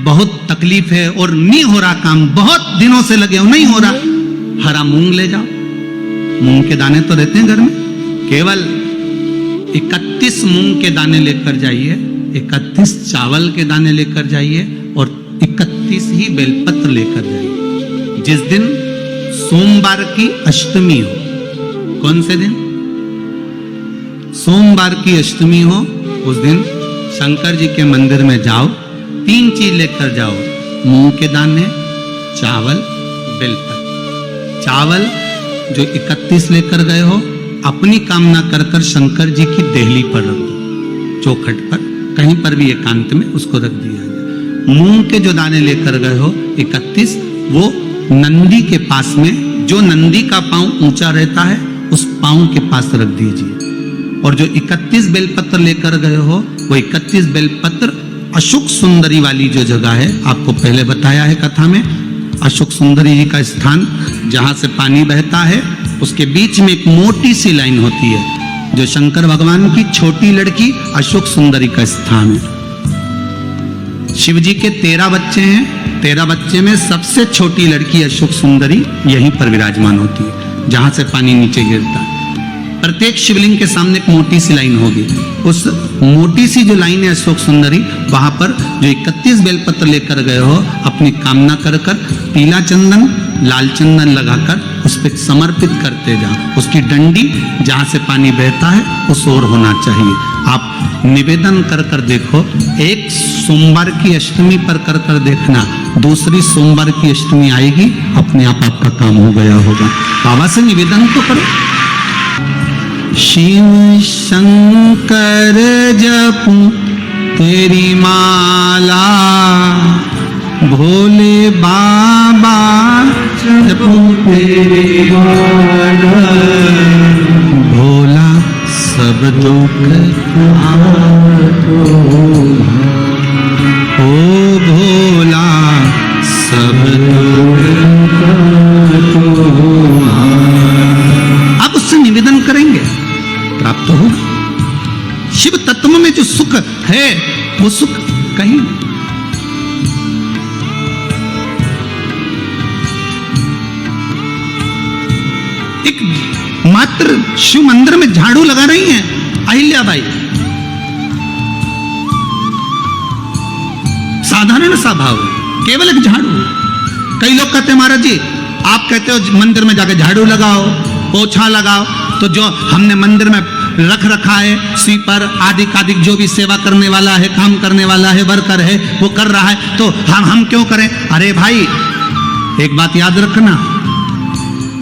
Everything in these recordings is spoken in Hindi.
बहुत तकलीफ है और नहीं हो रहा काम, बहुत दिनों से लगे हो नहीं हो रहा, हरा मूंग ले जाओ। मूंग के दाने तो रहते हैं घर में, केवल 31 मूंग के दाने लेकर जाइए, 31 चावल के दाने लेकर जाइए और 31 ही बेलपत्र लेकर जाइए। जिस दिन सोमवार की अष्टमी हो, कौन से दिन? सोमवार की अष्टमी हो, उस दिन शंकर जी के मंदिर में जाओ, 3 चीज लेकर जाओ, मूंग के दाने, चावल, बेलपत्र। चावल जो 31 लेकर गए हो, अपनी कामना कर कर शंकर जी की देहली पर रख दो, चौखट पर, कहीं पर भी एकांत में उसको रख दिया जाए। मूंग के जो दाने लेकर गए हो 31, वो नंदी के पास में, जो नंदी का पांव ऊंचा रहता है उस पांव के पास रख दीजिए। और जो 31 बेलपत्र लेकर गए हो, वो 31 बेलपत्र अशोक सुंदरी वाली जो जगह है, आपको पहले बताया है कथा में, अशोक सुंदरी जी का स्थान जहां से पानी बहता है, उसके बीच में एक मोटी सी लाइन होती है, जो शंकर भगवान की छोटी लड़की अशोक सुंदरी का स्थान है। शिव जी के 13 बच्चे हैं, 13 बच्चे में सबसे छोटी लड़की अशोक सुंदरी यहीं पर विराजमान होती है, जहां से पानी नीचे गिरता है। प्रत्येक शिवलिंग के सामने एक मोटी सी लाइन होगी, उस मोटी सी जो लाइन है अशोक सुंदरी, वहां पर जो 31 बेलपत्र लेकर गए हो, अपनी कामना कर कर पीला चंदन, लाल चंदन लगाकर उस पर समर्पित करते जाओ। उसकी डंडी जहां से पानी बहता है उस ओर होना चाहिए। आप निवेदन कर कर देखो, एक सोमवार की अष्टमी पर कर कर देखना, दूसरी सोमवार की अष्टमी आएगी, अपने आप आपका काम हो गया होगा। बाबा से निवेदन तो करो। शिव शंकर जपू तेरी माला, भोले बाबा जपू तेरी माला, भोला सब दुख ओ भोला सब दुख। अब उससे निवेदन करेंगे, प्राप्त होगा। शिव तत्व में जो सुख है वो सुख कहीं नहीं। एक मात्र शिव मंदिर में झाड़ू लगा रही हैं अहिल्याबाई, साधारण सा भाव, केवल एक झाड़ू। कई लोग कहते हैं महाराज जी, आप कहते हो मंदिर में जाकर झाड़ू लगाओ, पोछा लगाओ, तो जो हमने मंदिर में रख रखा है स्वीपर आदि आदि, जो भी सेवा करने वाला है, काम करने वाला है, वर्कर है, वो कर रहा है, तो हम क्यों करें? अरे भाई, एक बात याद रखना,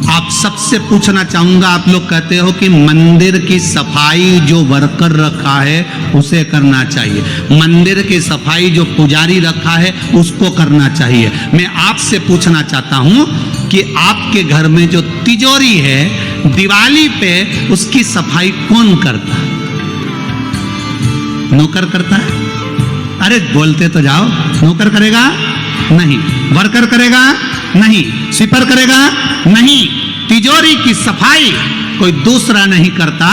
आप सबसे पूछना चाहूंगा, आप लोग कहते हो कि मंदिर की सफाई जो वर्कर रखा है उसे करना चाहिए, मंदिर की सफाई जो पुजारी रखा है उसको करना चाहिए। मैं आपसे पूछना चाहता हूं कि आपके घर में जो तिजोरी है, दिवाली पे उसकी सफाई कौन करता है? नौकर करता है? अरे बोलते तो जाओ। नौकर करेगा? नहीं। वर्कर करेगा? नहीं। स्वीपर करेगा? नहीं। तिजोरी की सफाई कोई दूसरा नहीं करता,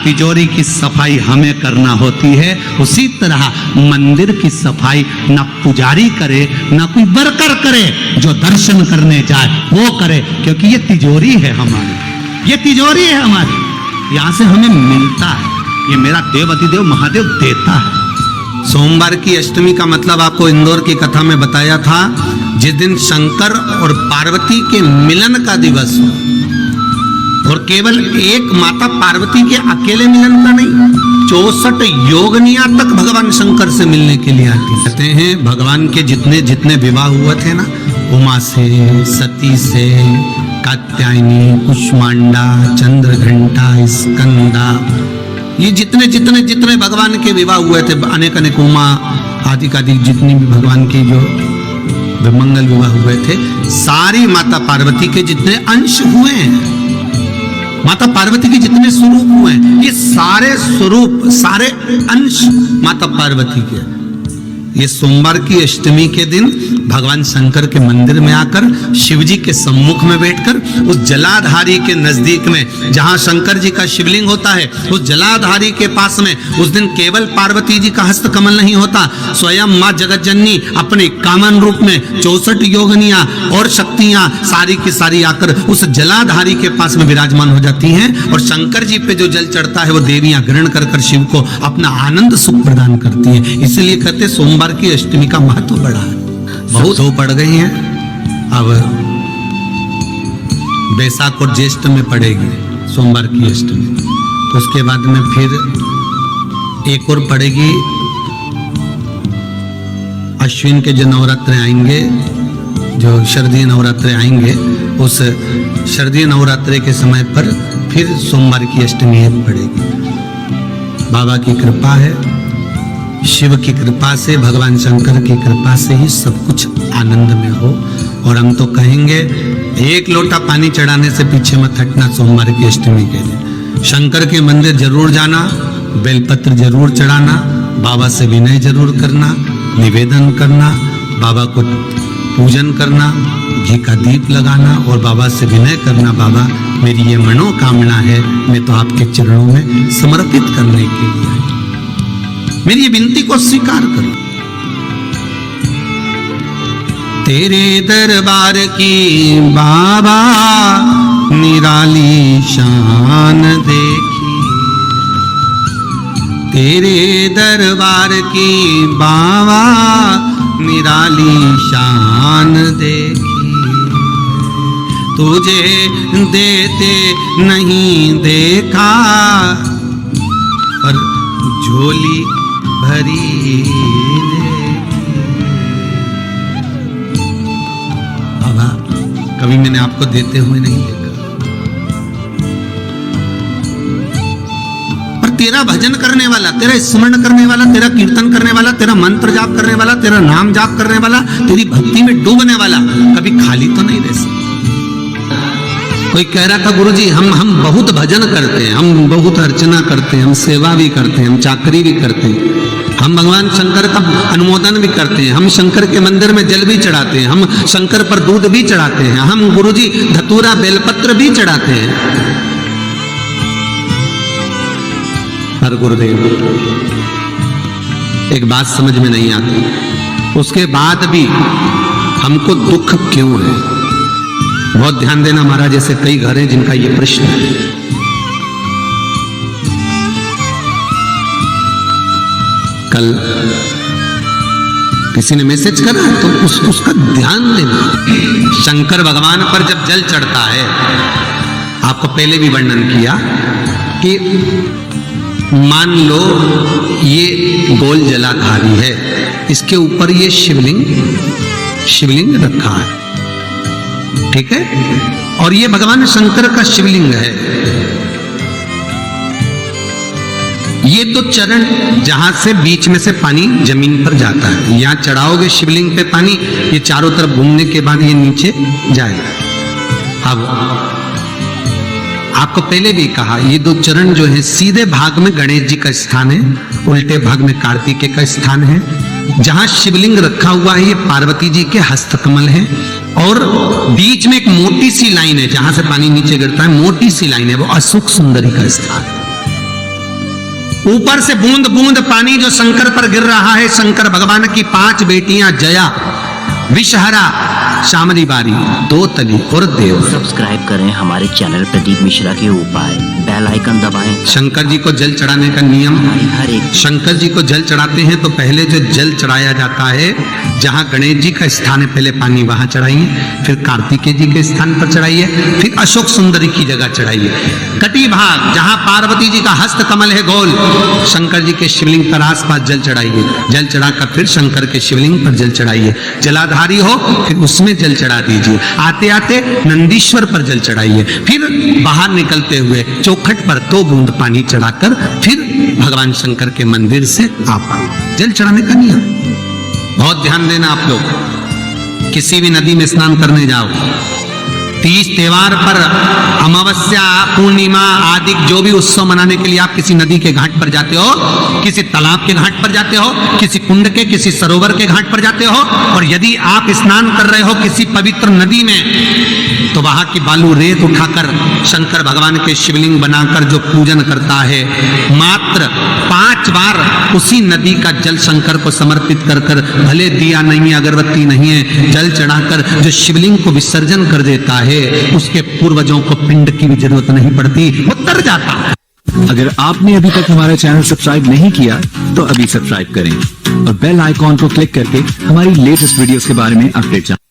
तिजोरी की सफाई हमें करना होती है। उसी तरह मंदिर की सफाई ना पुजारी करे ना कोई वर्कर करे, जो दर्शन करने जाए वो करे, क्योंकि ये तिजोरी है हमारी, ये तिजोरी है हमारी, यहां से हमें मिलता है, ये मेरा देव अधिदेव महादेव देता है। सोमवार की अष्टमी का मतलब आपको इंदौर की कथा में बताया था, जिस दिन शंकर और पार्वती के मिलन का दिवस हो, और केवल एक माता पार्वती के अकेले मिलन का नहीं, 64 योगनियां तक भगवान शंकर से मिलने के लिए आती। कहते हैं भगवान के जितने जितने विवाह हुए थे ना, उमा से, सती से, कात्यायनी, कुष्मांडा, चंद्रघंटा, स्कंदा, ये जितने जितने जितने भगवान के विवाह हुए थे, अनेक अनेक उमा आदि आदि जितनी भी भगवान के जो मंगल विवाह हुए थे, सारी माता पार्वती के जितने अंश हुए हैं, माता पार्वती के जितने स्वरूप हुए हैं, ये सारे स्वरूप, सारे अंश माता पार्वती के। ये सोमवार की अष्टमी के दिन भगवान शंकर के मंदिर में आकर शिव जी के सम्मुख में बैठकर उस जलाधारी के नजदीक में जहां शंकर जी का शिवलिंग होता है, उस जलाधारी के पास में उस दिन केवल पार्वती जी का हस्त कमल नहीं होता, स्वयं मां जगत जननी अपने कामन रूप में 64 योगनियां और शक्तियां सारी की सारी आकर उस जलाधारी के पास में विराजमान हो जाती हैं और शंकर जी पे जो जल चढ़ता है वो देवियां ग्रहण कर कर शिव को अपना आनंद सुख प्रदान करती हैं। इसलिए कहते सोमवार की अष्टमी का महत्व बड़ा है। बहुत हो पड़ गई हैं, अब बैसाख और ज्येष्ठ में पड़ेगी सोमवार की अष्टमी, तो उसके बाद में फिर एक और पड़ेगी, अश्विन के जो नवरात्र आएंगे, जो शरदीय नवरात्र आएंगे, उस शरदीय नवरात्र के समय पर फिर सोमवार की अष्टमी एक पड़ेगी। बाबा की कृपा है, शिव की कृपा से, भगवान शंकर की कृपा से ही सब कुछ आनंद में हो। और हम तो कहेंगे एक लोटा पानी चढ़ाने से पीछे मत हटना सोमवार की अष्टमी के दिन। शंकर के मंदिर जरूर जाना, बेलपत्र जरूर चढ़ाना, बाबा से विनय जरूर करना, निवेदन करना, बाबा को पूजन करना, घी का दीप लगाना और बाबा से विनय करना, बाबा मेरी ये मनोकामना है, मैं तो आपके चरणों में समर्पित करने के लिए आई, मेरी ये विनती को स्वीकार करो। तेरे दरबार की बाबा निराली शान देखी, तेरे दरबार की बाबा निराली शान देखी, तुझे देते नहीं देखा पर झोली भरी बाबा कभी मैंने आपको देते हुए नहीं देखा, पर तेरा भजन करने वाला, तेरा स्मरण करने वाला, तेरा कीर्तन करने वाला, तेरा मंत्र जाप करने वाला, तेरा नाम जाप करने वाला, तेरी भक्ति में डूबने वाला कभी खाली तो नहीं रह सकता। कोई कह रहा था गुरुजी हम बहुत भजन करते हैं, हम बहुत अर्चना करते हैं, हम सेवा भी करते हैं, हम चाकरी भी करते हैं, हम भगवान शंकर का अनुमोदन भी करते हैं, हम शंकर के मंदिर में जल भी चढ़ाते हैं, हम शंकर पर दूध भी चढ़ाते हैं, हम गुरुजी धतूरा बेलपत्र भी चढ़ाते हैं। पर गुरुदेव एक बात समझ में नहीं आती, उसके बाद भी हमको दुख क्यों है? बहुत ध्यान देना महाराज, ऐसे कई घर हैं जिनका ये प्रश्न है। कल किसी ने मैसेज करा तो उसका ध्यान देना। शंकर भगवान पर जब जल चढ़ता है, आपको पहले भी वर्णन किया कि मान लो ये गोल जलाधारी है, इसके ऊपर ये शिवलिंग रखा है, ठीक है, और ये भगवान शंकर का शिवलिंग है। ये तो चरण जहां से बीच में से पानी जमीन पर जाता है, यहां चढ़ाओगे शिवलिंग पे पानी, ये चारों तरफ घूमने के बाद ये नीचे जाएगा। अब आपको पहले भी कहा, ये दो चरण जो है सीधे भाग में गणेश जी का स्थान है, उल्टे भाग में कार्तिकेय का स्थान है। जहां शिवलिंग रखा हुआ है ये पार्वती जी के हस्तकमल है, और बीच में एक मोटी सी लाइन है जहां से पानी नीचे गिरता है, मोटी सी लाइन है, वो अशोक सुंदरी का स्थान है। ऊपर से बूंद बूंद पानी जो शंकर पर गिर रहा है, शंकर भगवान की 5 बेटियां जया, विषहरा, शामली बारी, दो तली और देव। सब्सक्राइब करें हमारे चैनल प्रदीप मिश्रा के उपाय, बेल आइकन दबाएं। शंकर जी को जल चढ़ाने का नियम, हर एक शंकर जी को जल चढ़ाते हैं तो पहले जो जल चढ़ाया जाता है, जहां गणेश जी का स्थान है पहले पानी वहां चढ़ाइए, फिर कार्तिकेय जी के स्थान पर चढ़ाइए, फिर अशोक सुंदरी की जगह चढ़ाइए। कटी भाग जहां पार्वती जी का हस्त कमल है गोल, शंकर जी के शिवलिंग पर आसपास जल चढ़ाइए, जल चढ़ाकर फिर शंकर के शिवलिंग पर जल चढ़ाइए। जलाधारी हो फिर उसमें जल चढ़ा दीजिए, आते आते नंदीश्वर पर जल चढ़ाइए, फिर बाहर निकलते हुए चौखट पर 2 बूंद पानी चढ़ाकर फिर भगवान शंकर के मंदिर से आप जल चढ़ाने का नियम। बहुत ध्यान देना आप लोग, किसी भी नदी में स्नान करने जाओ, तीज त्योहार पर अमावस्या, पूर्णिमा आदि जो भी उत्सव मनाने के लिए आप किसी नदी के घाट पर जाते हो, किसी तालाब के घाट पर जाते हो, किसी कुंड के, किसी सरोवर के घाट पर जाते हो, और यदि आप स्नान कर रहे हो किसी पवित्र नदी में, तो वहां की बालू रेत उठाकर शंकर भगवान के शिवलिंग बनाकर जो पूजन करता है, मात्र 5 बार उसी नदी का जल शंकर को समर्पित कर कर, भले दिया नहीं है, अगरबत्ती नहीं है, जल चढ़ाकर जो शिवलिंग को विसर्जन कर देता है, उसके पूर्वजों को पिंड की भी जरूरत नहीं पड़ती, वो तर जाता है। अगर आपने अभी तक हमारा चैनल सब्सक्राइब नहीं किया तो अभी सब्सक्राइब करें और बेल आइकॉन को क्लिक करके हमारी लेटेस्ट वीडियोस के बारे में अपडेट जानें।